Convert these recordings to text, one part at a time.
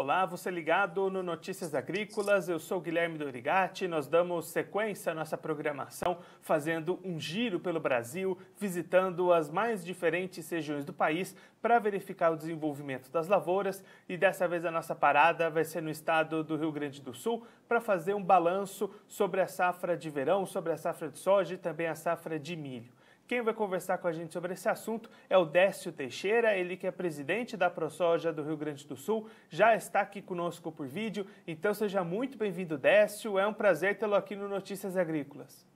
Olá, você ligado no Notícias Agrícolas, eu sou Guilherme Dorigatti, nós damos sequência à nossa programação, fazendo um giro pelo Brasil, visitando as mais diferentes regiões do país para verificar o desenvolvimento das lavouras e dessa vez a nossa parada vai ser no estado do Rio Grande do Sul para fazer um balanço sobre a safra de verão, sobre a safra de soja e também a safra de milho. Quem vai conversar com a gente sobre esse assunto é o Décio Teixeira, ele que é presidente da ProSoja do Rio Grande do Sul, já está aqui conosco por vídeo, então seja muito bem-vindo, Décio, é um prazer tê-lo aqui no Notícias Agrícolas.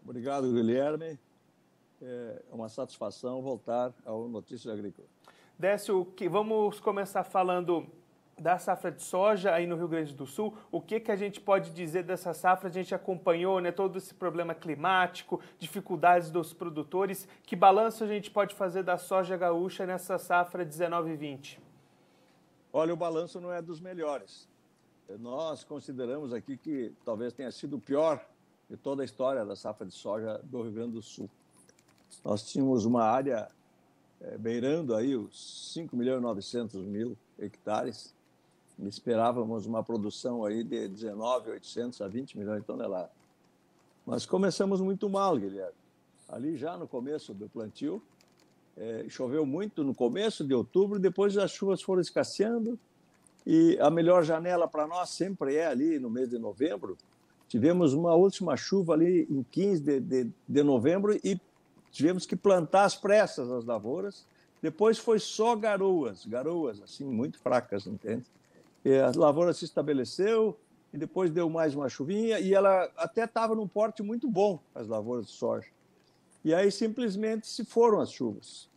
Obrigado, Guilherme, é uma satisfação voltar ao Notícias Agrícolas. Décio, vamos começar falando da safra de soja aí no Rio Grande do Sul. O que a gente pode dizer dessa safra? A gente acompanhou, né, todo esse problema climático, dificuldades dos produtores. Que balanço a gente pode fazer da soja gaúcha nessa safra 19/20? Olha, o balanço não é dos melhores. Nós consideramos aqui que talvez tenha sido o pior de toda a história da safra de soja do Rio Grande do Sul. Nós tínhamos uma área beirando aí os 5.900.000 hectares. Esperávamos uma produção aí de 19.800 a 20 milhões de toneladas. Mas começamos muito mal, Guilherme. Ali já no começo do plantio, choveu muito no começo de outubro, depois as chuvas foram escasseando e a melhor janela para nós sempre é ali no mês de novembro. Tivemos uma última chuva ali em 15 de novembro e tivemos que plantar às pressas as lavouras. Depois foi só garoas assim, muito fracas, entende? A lavoura se estabeleceu e depois deu mais uma chuvinha e ela até estava num porte muito bom, as lavouras de soja. E aí simplesmente se foram as chuvas.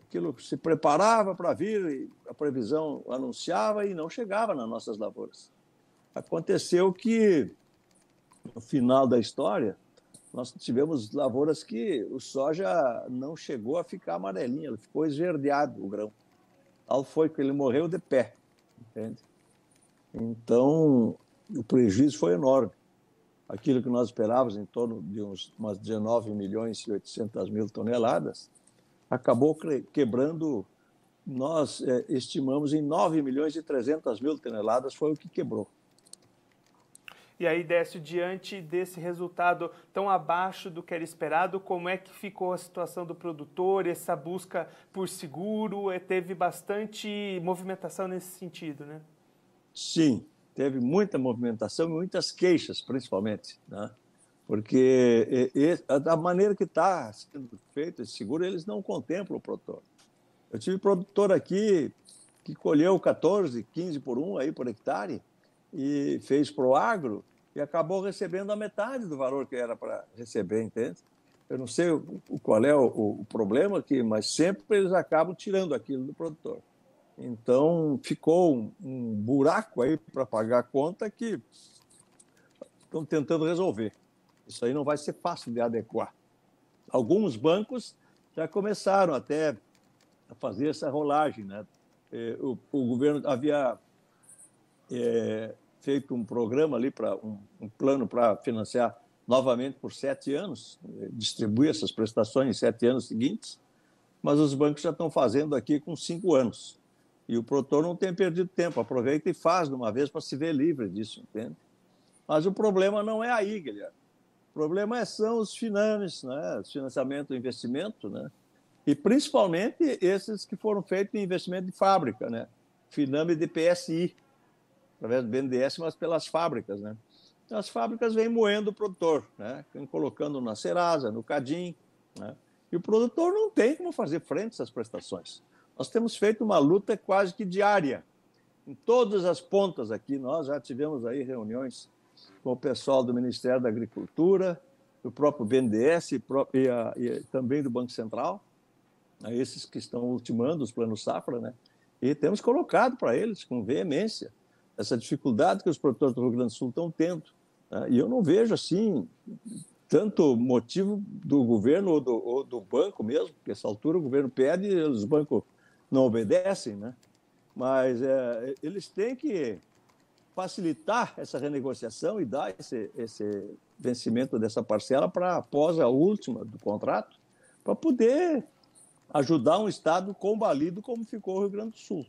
Aquilo se preparava para vir, a previsão anunciava e não chegava nas nossas lavouras. Aconteceu que, no final da história, nós tivemos lavouras que o soja não chegou a ficar amarelinho, ele ficou esverdeado, o grão. Tal foi que ele morreu de pé, entende? Então, o prejuízo foi enorme. Aquilo que nós esperávamos, em torno de umas 19.800.000 toneladas, acabou quebrando, nós estimamos em 9.300.000 toneladas, foi o que quebrou. E aí, Décio, diante desse resultado tão abaixo do que era esperado, como é que ficou a situação do produtor, essa busca por seguro? Teve bastante movimentação nesse sentido, né? Sim, teve muita movimentação e muitas queixas, principalmente, né? Porque da maneira que está sendo feito esse seguro, eles não contemplam o produtor. Eu tive produtor aqui que colheu 14, 15 por 1 aí por hectare e fez pro agro e acabou recebendo a metade do valor que era para receber, entende? Eu não sei qual é o problema aqui, mas sempre eles acabam tirando aquilo do produtor. Então, ficou um buraco aí para pagar a conta que estão tentando resolver. Isso aí não vai ser fácil de adequar. Alguns bancos já começaram até a fazer essa rolagem, né? O governo havia feito um programa ali, um plano para financiar novamente por 7 anos, distribuir essas prestações em 7 anos seguintes, mas os bancos já estão fazendo aqui com 5 anos. E o produtor não tem perdido tempo, aproveita e faz de uma vez para se ver livre disso, entende? Mas o problema não é aí, Guilherme. O problema são os finames, né? Financiamento e investimento, né? E principalmente esses que foram feitos em investimento de fábrica, né? Finame de PSI, através do BNDES, mas pelas fábricas, né? Então, as fábricas vêm moendo o produtor, né? Vêm colocando na Serasa, no Cadim, né? E o produtor não tem como fazer frente a essas prestações. Nós temos feito uma luta quase que diária. Em todas as pontas aqui, nós já tivemos aí reuniões com o pessoal do Ministério da Agricultura, do próprio BNDES e também do Banco Central, esses que estão ultimando os planos safra, né? E temos colocado para eles com veemência essa dificuldade que os produtores do Rio Grande do Sul estão tendo, né? E eu não vejo, assim, tanto motivo do governo ou do banco mesmo, porque essa altura o governo pede e os bancos não obedecem, né? Mas eles têm que facilitar essa renegociação e dar esse vencimento dessa parcela para após a última do contrato, para poder ajudar um estado combalido como ficou o Rio Grande do Sul.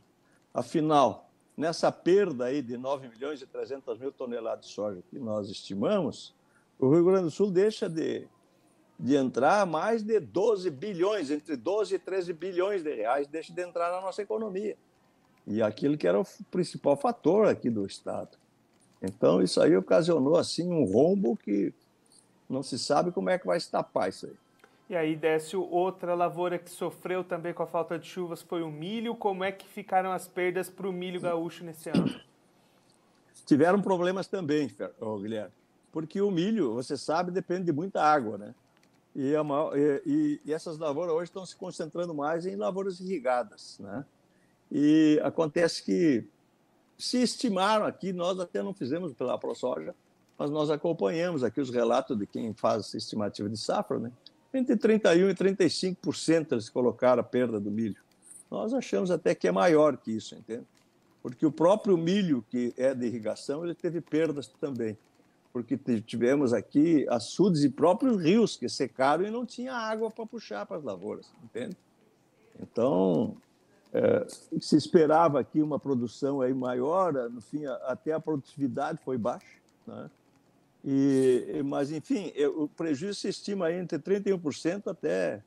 Afinal, nessa perda aí de 9.300.000 toneladas de soja que nós estimamos, o Rio Grande do Sul deixa de entrar mais de 12 bilhões, entre 12 e 13 bilhões de reais, deixa de entrar na nossa economia. E aquilo que era o principal fator aqui do Estado. Então, isso aí ocasionou assim, um rombo que não se sabe como é que vai se tapar isso aí. E aí, Décio, outra lavoura que sofreu também com a falta de chuvas foi o milho. Como é que ficaram as perdas para o milho gaúcho nesse ano? Tiveram problemas também, Guilherme, porque o milho, você sabe, depende de muita água, né? E essas lavouras hoje estão se concentrando mais em lavouras irrigadas, né? E acontece que se estimaram aqui, nós até não fizemos pela ProSoja, mas nós acompanhamos aqui os relatos de quem faz essa estimativa de safra, né? Entre 31% e 35% eles colocaram a perda do milho. Nós achamos até que é maior que isso, entende? Porque o próprio milho, que é de irrigação, ele teve perdas também. Porque tivemos aqui açudes e próprios rios que secaram e não tinha água para puxar para as lavouras, entende? Então, se esperava aqui uma produção aí maior, no fim, até a produtividade foi baixa, né? Mas, enfim, o prejuízo se estima aí entre 31% até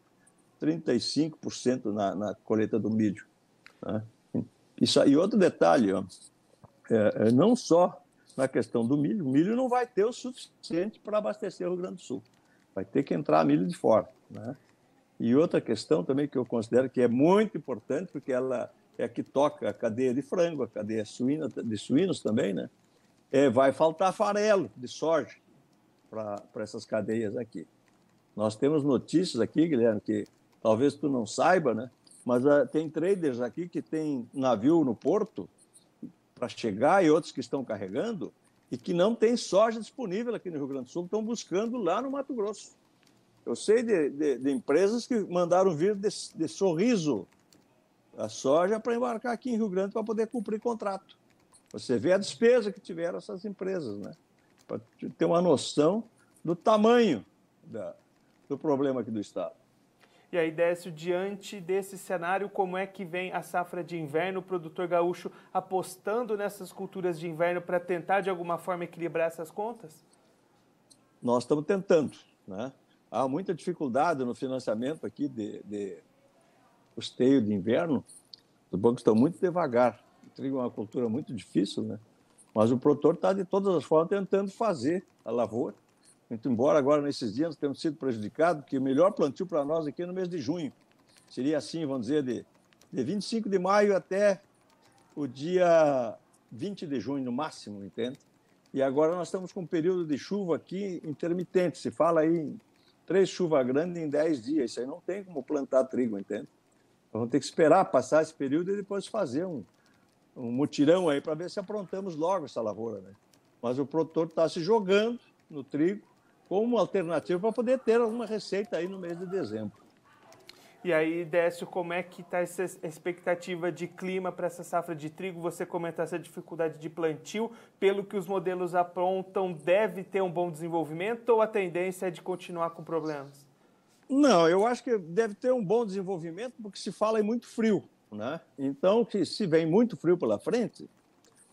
35% na colheita do milho, né? Isso aí, outro detalhe, ó, não só na questão do milho, o milho não vai ter o suficiente para abastecer o Rio Grande do Sul. Vai ter que entrar milho de fora, né? E outra questão também que eu considero que é muito importante, porque ela é a que toca a cadeia de frango, a cadeia suína, de suínos também, né? Vai faltar farelo de soja para essas cadeias aqui. Nós temos notícias aqui, Guilherme, que talvez tu não saiba, né? Mas tem traders aqui que tem navio no porto para chegar e outros que estão carregando e que não tem soja disponível aqui no Rio Grande do Sul, estão buscando lá no Mato Grosso. Eu sei de empresas que mandaram vir de Sorriso a soja para embarcar aqui em Rio Grande para poder cumprir contrato. Você vê a despesa que tiveram essas empresas, né? Para ter uma noção do tamanho do problema aqui do Estado. E aí, Décio, diante desse cenário, como é que vem a safra de inverno, o produtor gaúcho apostando nessas culturas de inverno para tentar, de alguma forma, equilibrar essas contas? Nós estamos tentando, né? Há muita dificuldade no financiamento aqui de custeio de inverno. Os bancos estão muito devagar. O trigo é uma cultura muito difícil, né? Mas o produtor está, de todas as formas, tentando fazer a lavoura. Muito embora agora, nesses dias, tenhamos sido prejudicados, porque o melhor plantio para nós aqui é no mês de junho. Seria assim, vamos dizer, de 25 de maio até o dia 20 de junho, no máximo, entende? E agora nós estamos com um período de chuva aqui intermitente. Se fala aí em 3 chuvas grandes em 10 dias. Isso aí não tem como plantar trigo, entende? Vamos ter que esperar passar esse período e depois fazer um mutirão aí para ver se aprontamos logo essa lavoura, né? Mas o produtor está se jogando no trigo como alternativa para poder ter alguma receita aí no mês de dezembro. E aí, Décio, como é que está essa expectativa de clima para essa safra de trigo? Você comenta essa dificuldade de plantio. Pelo que os modelos apontam, deve ter um bom desenvolvimento ou a tendência é de continuar com problemas? Não, eu acho que deve ter um bom desenvolvimento porque se fala em muito frio, né? Então, se vem muito frio pela frente,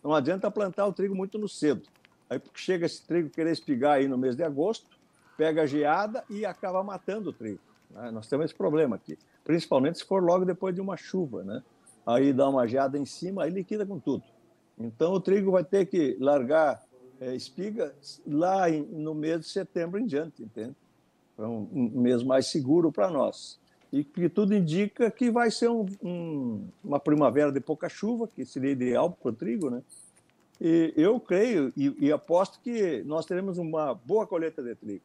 não adianta plantar o trigo muito no cedo. Aí porque chega esse trigo querer espigar aí no mês de agosto, pega a geada e acaba matando o trigo, né? Nós temos esse problema aqui, principalmente se for logo depois de uma chuva, né? Aí dá uma geada em cima, aí liquida com tudo. Então o trigo vai ter que largar espiga lá no mês de setembro em diante, entende? É um mês mais seguro para nós. E que tudo indica que vai ser uma primavera de pouca chuva, que seria ideal para o trigo, né? E eu creio e aposto que nós teremos uma boa colheita de trigo.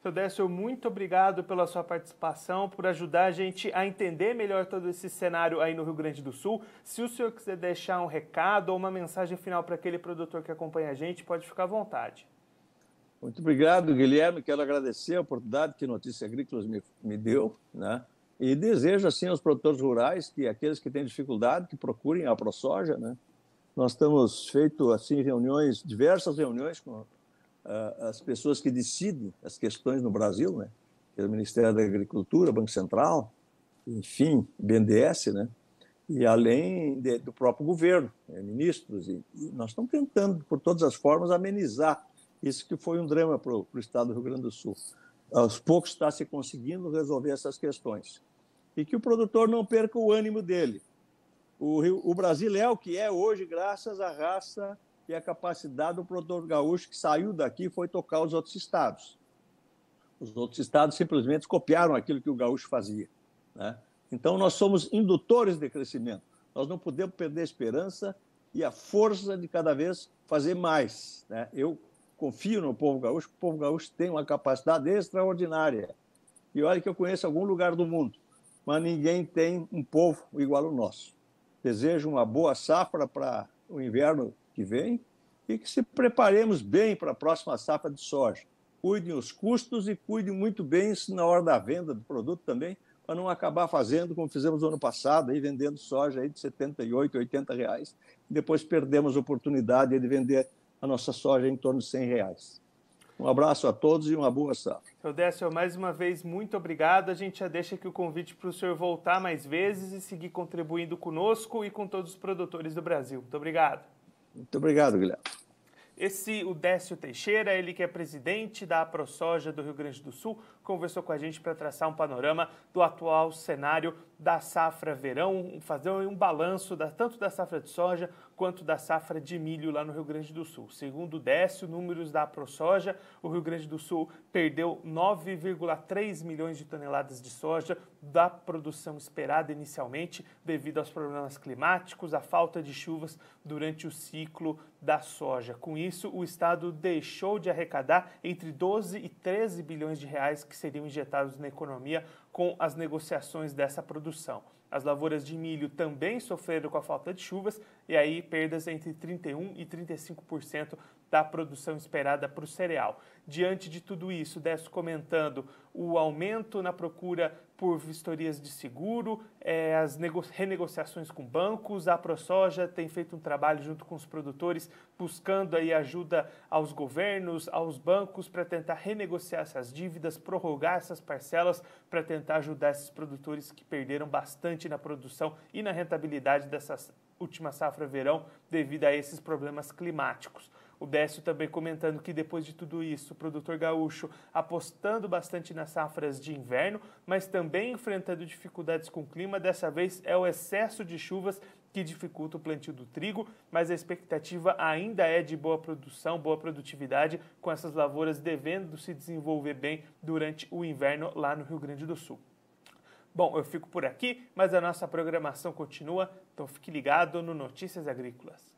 Seu Décio, muito obrigado pela sua participação, por ajudar a gente a entender melhor todo esse cenário aí no Rio Grande do Sul. Se o senhor quiser deixar um recado ou uma mensagem final para aquele produtor que acompanha a gente, pode ficar à vontade. Muito obrigado, Guilherme. Quero agradecer a oportunidade que Notícias Agrícolas me deu, né? E desejo assim aos produtores rurais que aqueles que têm dificuldade que procurem a ProSoja, né? Nós temos feito assim diversas reuniões com as pessoas que decidem as questões no Brasil, né? Que é o Ministério da Agricultura, Banco Central, enfim, BNDES, né? e além do próprio governo, ministros, e nós estamos tentando, por todas as formas, amenizar isso que foi um drama para o estado do Rio Grande do Sul. Aos poucos está se conseguindo resolver essas questões. E que o produtor não perca o ânimo dele. O Brasil é o que é hoje, graças à raça e à capacidade do produtor gaúcho que saiu daqui e foi tocar os outros estados. Os outros estados simplesmente copiaram aquilo que o gaúcho fazia, né? Então, nós somos indutores de crescimento. Nós não podemos perder a esperança e a força de cada vez fazer mais, né? Eu confio no povo gaúcho, que o povo gaúcho tem uma capacidade extraordinária. E olha que eu conheço algum lugar do mundo, mas ninguém tem um povo igual ao nosso. Desejo uma boa safra para o inverno que vem e que se preparemos bem para a próxima safra de soja. Cuidem os custos e cuidem muito bem na hora da venda do produto também, para não acabar fazendo como fizemos no ano passado, aí vendendo soja aí de R$78, R$80, e depois perdemos a oportunidade de vender a nossa soja em torno de R$100. Um abraço a todos e uma boa safra. Seu Décio, mais uma vez, muito obrigado. A gente já deixa aqui o convite para o senhor voltar mais vezes e seguir contribuindo conosco e com todos os produtores do Brasil. Muito obrigado. Muito obrigado, Guilherme. O Décio Teixeira, ele que é presidente da AproSoja do Rio Grande do Sul, conversou com a gente para traçar um panorama do atual cenário da safra verão, fazer um balanço tanto da safra de soja quanto da safra de milho lá no Rio Grande do Sul. Segundo o Décio, números da AproSoja, o Rio Grande do Sul perdeu 9,3 milhões de toneladas de soja da produção esperada inicialmente, devido aos problemas climáticos, à falta de chuvas durante o ciclo da soja. Com isso, o Estado deixou de arrecadar entre 12 e 13 bilhões de reais que seriam injetados na economia com as negociações dessa produção. As lavouras de milho também sofreram com a falta de chuvas e aí perdas entre 31% e 35% da produção esperada para o cereal. Diante de tudo isso, Décio comentando o aumento na procura por vistorias de seguro, as renegociações com bancos, a AproSoja tem feito um trabalho junto com os produtores, buscando aí ajuda aos governos, aos bancos, para tentar renegociar essas dívidas, prorrogar essas parcelas, para tentar ajudar esses produtores que perderam bastante na produção e na rentabilidade dessa última safra verão devido a esses problemas climáticos. O Décio também comentando que depois de tudo isso, o produtor gaúcho apostando bastante nas safras de inverno, mas também enfrentando dificuldades com o clima. Dessa vez é o excesso de chuvas que dificulta o plantio do trigo, mas a expectativa ainda é de boa produção, boa produtividade, com essas lavouras devendo se desenvolver bem durante o inverno lá no Rio Grande do Sul. Bom, eu fico por aqui, mas a nossa programação continua, então fique ligado no Notícias Agrícolas.